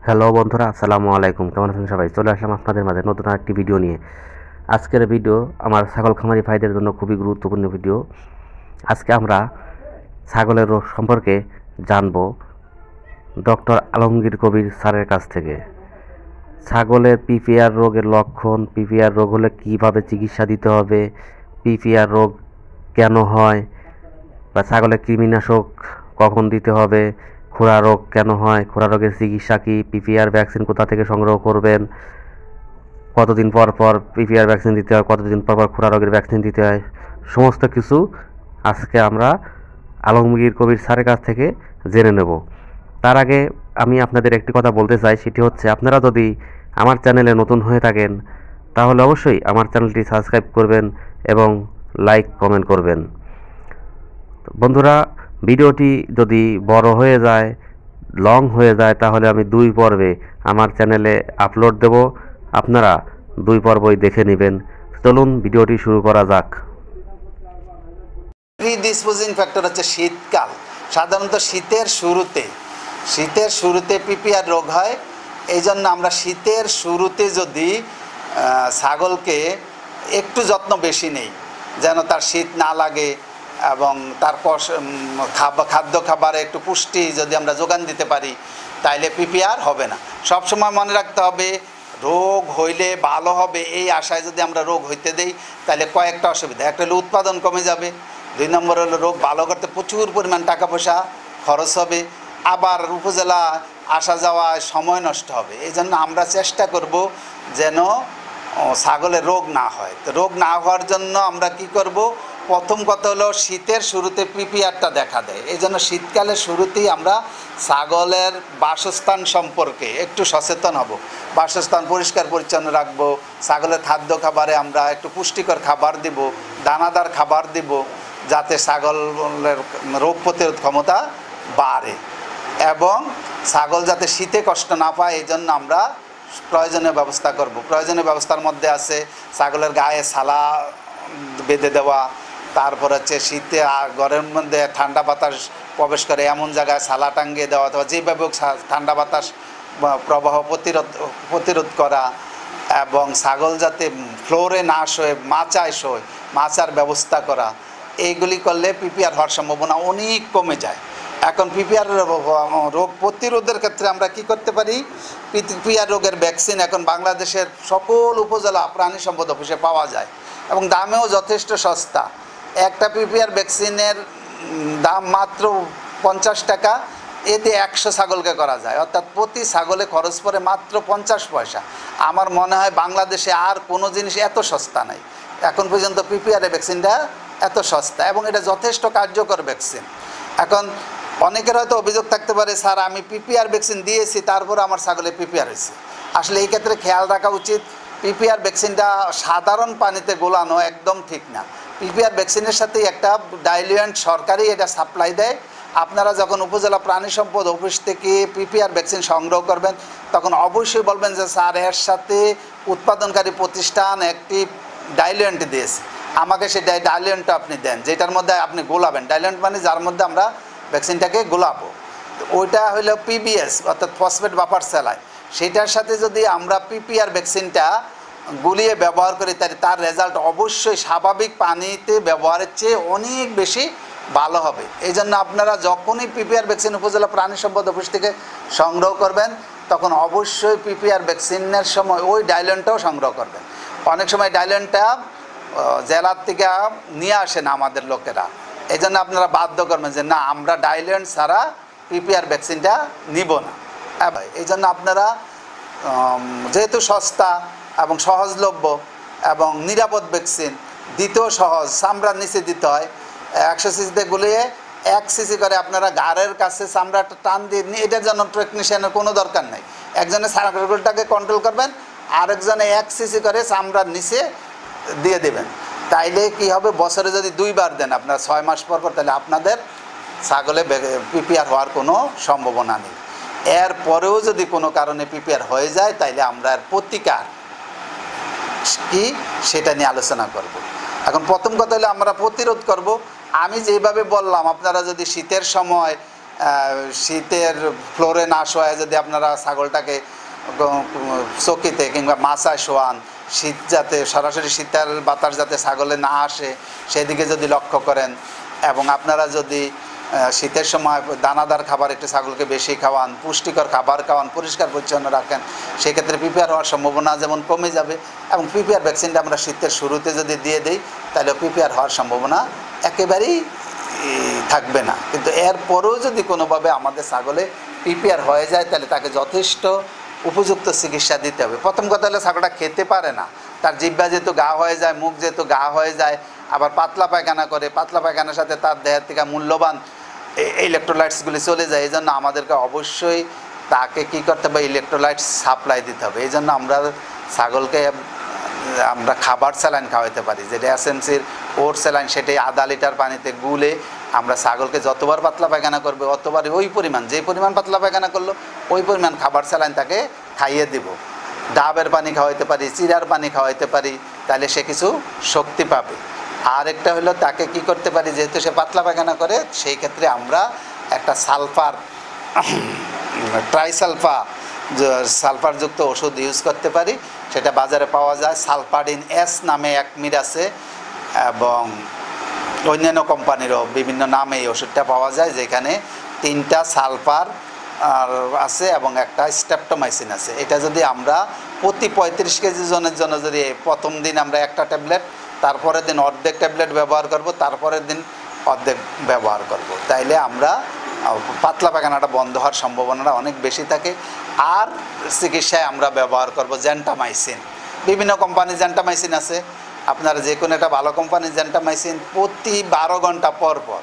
Hello বন্ধুরা, আসসালামু আলাইকুম। কেমন আছেন সবাই? চলে আসলাম আপনাদের মাঝে নতুন একটি ভিডিও নিয়ে। আজকের ভিডিও আমার ছাগল খামারি ভাইদের জন্য খুবই গুরুত্বপূর্ণ ভিডিও। আজকে আমরা ছাগলের রোগ সম্পর্কে জানব ডক্টর আলমগীর কবির স্যারের কাছ থেকে। ছাগলের পিপিআর রোগের লক্ষণ, পিপিআর রোগ হলে কীভাবে চিকিৎসা দিতে হবে, পিপিআর রোগ কেন হয়, বা ছাগলের কৃমিনাশক কখন দিতে হবে, খুরা রোগ কেন হয়, খুরা রোগের চিকিৎসা কী, পিপিআর ভ্যাকসিন কোথা থেকে সংগ্রহ করবেন, কতদিন পর পর পিপিআর ভ্যাকসিন দিতে হয়, কতদিন পর পর খুরা রোগের ভ্যাকসিন দিতে হয়, সমস্ত কিছু আজকে আমরা আলমগীর কবির স্যারের কাছ থেকে জেনে নেব। তার আগে আমি আপনাদের একটি কথা বলতে চাই, সেটি হচ্ছে আপনারা যদি আমার চ্যানেলে নতুন হয়ে থাকেন তাহলে অবশ্যই আমার চ্যানেলটি সাবস্ক্রাইব করবেন এবং লাইক কমেন্ট করবেন। বন্ধুরা, ভিডিওটি যদি বড় হয়ে যায়, লং হয়ে যায়, তাহলে আমি 2 পর্বে আমার চ্যানেলে আপলোড দেব, আপনারা 2 পর্বই দেখে নেবেন। চলুন ভিডিওটি শুরু করা যাক। প্রিডিসপোজিং ফ্যাক্টর হচ্ছে শীতকাল। সাধারণত শীতের শুরুতে পিপিআর রোগ হয়। এই জন্য আমরা শীতের শুরুতে যদি ছাগলকে একটু যত্ন বেশি নেই, যেন তার শীত না লাগে এবং তার খাদ্য খাবারে একটু পুষ্টি যদি আমরা যোগান দিতে পারি, তাইলে পিপিআর হবে না। সবসময় মনে রাখতে হবে, রোগ হইলে ভালো হবে এই আশায় যদি আমরা রোগ হইতে দেই, তাহলে কয়েকটা অসুবিধা। একটা হলো উৎপাদন কমে যাবে, 2 নম্বর হলো রোগ ভালো করতে প্রচুর পরিমাণ টাকা পয়সা খরচ হবে, আবার উপজেলা আসা যাওয়ায় সময় নষ্ট হবে। এই জন্য আমরা চেষ্টা করব যেন ছাগলের রোগ না হয়। তো রোগ না হওয়ার জন্য আমরা কি করব, প্রথম কথা হলো শীতের শুরুতে পিপিআরটা দেখা দেয়। এই জন্য শীতকালের শুরুতেই আমরা ছাগলের বাসস্থান সম্পর্কে একটু সচেতন হব। বাসস্থান পরিষ্কার পরিচ্ছন্ন রাখবো, ছাগলের খাদ্য খাবারে আমরা একটু পুষ্টিকর খাবার দিব, দানাদার খাবার দিব, যাতে ছাগলের রোগ প্রতিরোধ ক্ষমতা বাড়ে এবং ছাগল যাতে শীতে কষ্ট না পায়, এই জন্য আমরা প্রয়োজনীয় ব্যবস্থা করব। প্রয়োজনীয় ব্যবস্থার মধ্যে আছে ছাগলের গায়ে ছালা বেঁধে দেওয়া, তারপর হচ্ছে শীতে ঘরের মধ্যে ঠান্ডা বাতাস প্রবেশ করে এমন জায়গায় ছালা টাঙ্গিয়ে দেওয়া, অথবা যেভাবে ঠান্ডা বাতাস প্রবাহ প্রতিরোধ করা, এবং ছাগল যাতে ফ্লোরে না শোয়, মাচায় শোয়, মাচার ব্যবস্থা করা। এইগুলি করলে পিপিআর হওয়ার সম্ভাবনা অনেক কমে যায়। এখন পিপিআর রোগ প্রতিরোধের ক্ষেত্রে আমরা কি করতে পারি, পিপিআর রোগের ভ্যাকসিন এখন বাংলাদেশের সকল উপজেলা প্রাণী সম্পদ অফিসে পাওয়া যায় এবং দামেও যথেষ্ট সস্তা। একটা পিপিআর ভ্যাকসিনের দাম মাত্র 50 টাকা, এতে 100 ছাগলকে করা যায়, অর্থাৎ প্রতি ছাগলে খরচ পড়ে মাত্র 50 পয়সা। আমার মনে হয় বাংলাদেশে আর কোনো জিনিস এত সস্তা নাই এখন পর্যন্ত। পিপিআর ভ্যাকসিনটা এত সস্তা এবং এটা যথেষ্ট কার্যকর ভ্যাকসিন। এখন অনেকের হয়তো অভিযোগ থাকতে পারে, স্যার আমি পিপিআর ভ্যাকসিন দিয়েছি তারপর আমার ছাগলে পিপিআর হয়েছে। আসলে এই ক্ষেত্রে খেয়াল রাখা উচিত, পিপিআর ভ্যাকসিনটা সাধারণ পানিতে গোলানো একদম ঠিক না। পিপিআর ভ্যাকসিনের সাথে একটা ডাইলুয়েন্ট সরকারি এটা সাপ্লাই দেয়। আপনারা যখন উপজেলা প্রাণী সম্পদ অফিস থেকে পিপিআর ভ্যাকসিন সংগ্রহ করবেন, তখন অবশ্যই বলবেন যে স্যার এর সাথে উৎপাদনকারী প্রতিষ্ঠান একটি ডাইলুয়েন্ট দিয়েছে, আমাকে সেই ডাইলুয়েন্টটা আপনি দেন, যেটার মধ্যে আপনি গোলাবেন। ডাইলুয়েন্ট মানে যার মধ্যে আমরা ভ্যাকসিনটাকে গোলাবো, ওইটা হলো পিবিএস অর্থাৎ ফসফেট বাফার স্যালাইন। সেটার সাথে যদি আমরা পিপিআর ভ্যাকসিনটা গুলিয়ে ব্যবহার করি, তাহলে তার রেজাল্ট অবশ্যই স্বাভাবিক পানিতে ব্যবহারের চেয়ে অনেক বেশি ভালো হবে। এই জন্য আপনারা যখনই পিপিআর ভ্যাকসিন উপজেলা প্রাণী সম্পদ অফিস থেকে সংগ্রহ করবেন, তখন অবশ্যই পিপিআর ভ্যাকসিনের সময় ওই ডাইলুয়েন্টটাও সংগ্রহ করবেন। অনেক সময় ডাইলুয়েন্টটা জেলার থেকে নিয়ে আসে না আমাদের লোকেরা, এই জন্য আপনারা বাধ্য করবেন যে না, আমরা ডাইলুয়েন্ট ছাড়া পিপিআর ভ্যাকসিনটা নিব না। এই জন্য আপনারা যেহেতু সস্তা এবং সহজলভ্য এবং নিরাপদ ভ্যাকসিন, দিতেও সহজ, চামড়ার নিচে দিতে হয়, 100 সিসিতে গুলিয়ে 1 সিসি করে আপনারা গাড়ের কাছে চামড়াটা টান দিয়ে, এটার জন্য টেকনিশিয়ানের কোনো দরকার নেই। একজনে ছাগলটাকে কন্ট্রোল করবেন, আরেকজনে 1 সিসি করে চামড়ার নিচে দিয়ে দেবেন। তাইলে কি হবে, বছরে যদি 2 বার দেন আপনার 6 মাস পর পর, তাহলে আপনাদের ছাগলে পিপিআর হওয়ার কোনো সম্ভাবনা নেই। এর পরেও যদি কোনো কারণে পিপিআর হয়ে যায়, তাইলে আমরা এর প্রতিকার কি সেটা নিয়ে আলোচনা করব। এখন প্রথম কথা হলো আমরা প্রতিরোধ করব। আমি যেভাবে বললাম, আপনারা যদি শীতের সময় শীতের ফ্লোরে না শোয়ায় যদি আপনারা ছাগলটাকে চকিতে কিংবা মাচায় শোয়ান, শীত যাতে সরাসরি শীতের বাতাস যাতে ছাগলে না আসে সেদিকে যদি লক্ষ্য করেন, এবং আপনারা যদি শীতের সময় দানাদার খাবার একটু ছাগলকে বেশি খাওয়ান, পুষ্টিকর খাবার খাওয়ান, পরিষ্কার পরিচ্ছন্ন রাখেন, সেক্ষেত্রে পিপিআর হওয়ার সম্ভাবনা যেমন কমে যাবে, এবং পিপিআর ভ্যাকসিনটা আমরা শীতের শুরুতে যদি দিয়ে দিই তাহলে পিপিআর হওয়ার সম্ভাবনা একেবারেই থাকবে না। কিন্তু এরপরেও যদি কোনোভাবে আমাদের ছাগলে পিপিআর হয়ে যায় তাহলে তাকে যথেষ্ট উপযুক্ত চিকিৎসা দিতে হবে। প্রথম কথা হলো ছাগলটা খেতে পারে না, তার জিহ্বা যেহেতু গা হয়ে যায়, মুখ যেহেতু গা হয়ে যায়, আবার পাতলা পায়খানা করে, পাতলা পায়খানার সাথে তার দেহের থেকে মূল্যবান ইলেকট্রোলাইটসগুলি চলে যায়। এই জন্য আমাদেরকে অবশ্যই তাকে কী করতে হবে, ইলেকট্রোলাইটস সাপ্লাই দিতে হবে। এই জন্য আমরা ছাগলকে আমরা খাবার স্যালাইন খাওয়াতে পারি, যেটা এসএমসির ওর স্যালাইন, সেটাই আধা লিটার পানিতে গুলে আমরা ছাগলকে যতবার পাতলা পায়খানা করবে অতবার ওই পরিমাণ, যে পরিমাণ পাতলা পায়খানা করলো ওই পরিমাণ খাবার স্যালাইন তাকে খাইয়ে দিব। ডাবের পানি খাওয়াইতে পারি, চিরার পানি খাওয়াইতে পারি, তাহলে সে কিছু শক্তি পাবে। আর একটা হলো তাকে কি করতে পারি, যেহেতু সে পাতলা পায়খানা করে সেই ক্ষেত্রে আমরা একটা সালফার সালফারযুক্ত ওষুধ ইউজ করতে পারি, সেটা বাজারে পাওয়া যায়। সালফাডিন এস নামে এক মির আছে, এবং অন্যান্য কোম্পানিরও বিভিন্ন নামে এই ওষুধটা পাওয়া যায়, যেখানে 3টা সালফার আছে এবং একটা স্ট্রেপ্টোমাইসিন আছে। এটা যদি আমরা প্রতি 35 কেজি জনের জন্য যদি প্রথম দিন আমরা একটা ট্যাবলেট, তারপরের দিন অর্ধেক ট্যাবলেট ব্যবহার করব, তারপরের দিন অর্ধেক ব্যবহার করব, তাইলে আমরা পাতলা পায়খানাটা বন্ধ হওয়ার সম্ভাবনাটা অনেক বেশি থাকে। আর চিকিৎসায় আমরা ব্যবহার করব জেন্টামাইসিন, বিভিন্ন কোম্পানির জেন্টামাইসিন আছে, আপনারা যে কোনো একটা ভালো কোম্পানির জেন্টামাইসিন প্রতি 12 ঘন্টা পর পর,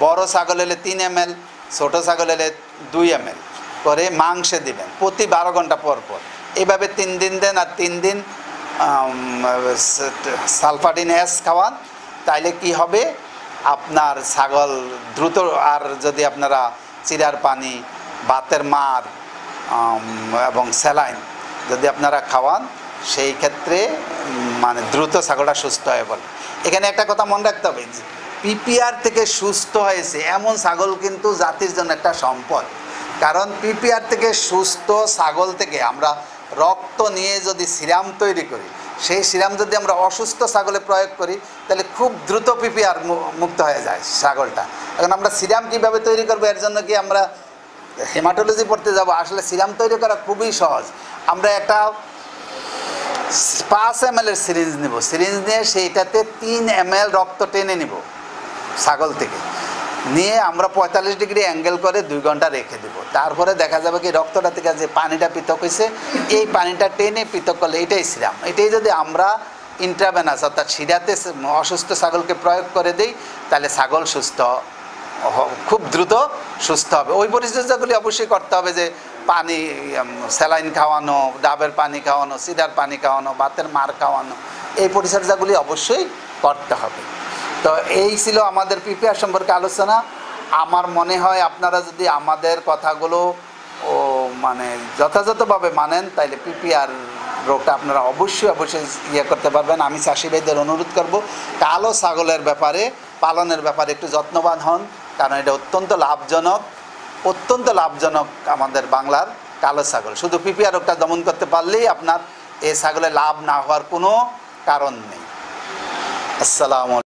বড় ছাগল হলে 3 ml, ছোটো ছাগল হলে 2 ml করে মাংসে দিবেন প্রতি 12 ঘন্টা পর পর। এইভাবে 3 দিন দেন, আর 3 দিন সালফাডিন এস খাওয়ান, তাইলে কি হবে, আপনার ছাগল দ্রুত, আর যদি আপনারা চিরার পানি, বাতের মার এবং স্যালাইন যদি আপনারা খাওয়ান, সেই ক্ষেত্রে মানে দ্রুত ছাগলটা সুস্থ হয়ে পড়ে। এখানে একটা কথা মনে রাখতে হবে, পিপিআর থেকে সুস্থ হয়েছে এমন ছাগল কিন্তু জাতির জন্য একটা সম্পদ। কারণ পিপিআর থেকে সুস্থ ছাগল থেকে আমরা রক্ত নিয়ে যদি সিরাম তৈরি করি, সেই সিরাম যদি আমরা অসুস্থ ছাগলে প্রয়োগ করি তাহলে খুব দ্রুত পিপিআর মুক্ত হয়ে যায় ছাগলটা। এখন আমরা সিরাম কীভাবে তৈরি করবো, এর জন্য কি আমরা হেমাটোলজি পড়তে যাব? আসলে সিরাম তৈরি করা খুবই সহজ। আমরা একটা 5 ml সিরিঞ্জ নেব, সিরিঞ্জ নিয়ে সেইটাতে 3 ml রক্ত টেনে নিব ছাগল থেকে, নিয়ে আমরা 45 ডিগ্রি অ্যাঙ্গেল করে 2 ঘন্টা রেখে দেবো। তারপরে দেখা যাবে কি রক্তটা থেকে যে পানিটা পৃথক হয়েছে, এই পানিটা টেনে পৃথক করলে এটাই সিরাম। এটাই যদি আমরা ইন্ট্রাভেনাস অর্থাৎ শিরাতে অসুস্থ ছাগলকে প্রয়োগ করে দিই, তাহলে ছাগল সুস্থ, খুব দ্রুত সুস্থ হবে। ওই পরিচর্যাগুলি অবশ্যই করতে হবে, যে পানি, স্যালাইন খাওয়ানো, ডাবের পানি খাওয়ানো, সিডার পানি খাওয়ানো, বাতের মার খাওয়ানো, এই পরিচর্যাগুলি অবশ্যই করতে হবে। তো এই ছিল আমাদের পিপিআর সম্পর্কে আলোচনা। আমার মনে হয় আপনারা যদি আমাদের কথাগুলো মানে যথাযথভাবে মানেন, তাইলে পিপিআর রোগটা আপনারা অবশ্যই করতে পারবেন। আমি চাষি ভাইদের অনুরোধ করব, কালো ছাগলের ব্যাপারে, পালনের ব্যাপারে একটু যত্নবান হন, কারণ এটা অত্যন্ত লাভজনক আমাদের বাংলার কালো ছাগল। শুধু পিপিআর রোগটা দমন করতে পারলেই আপনার এই ছাগলে লাভ না হওয়ার কোনো কারণ নেই। আসসালামু আলাইকুম।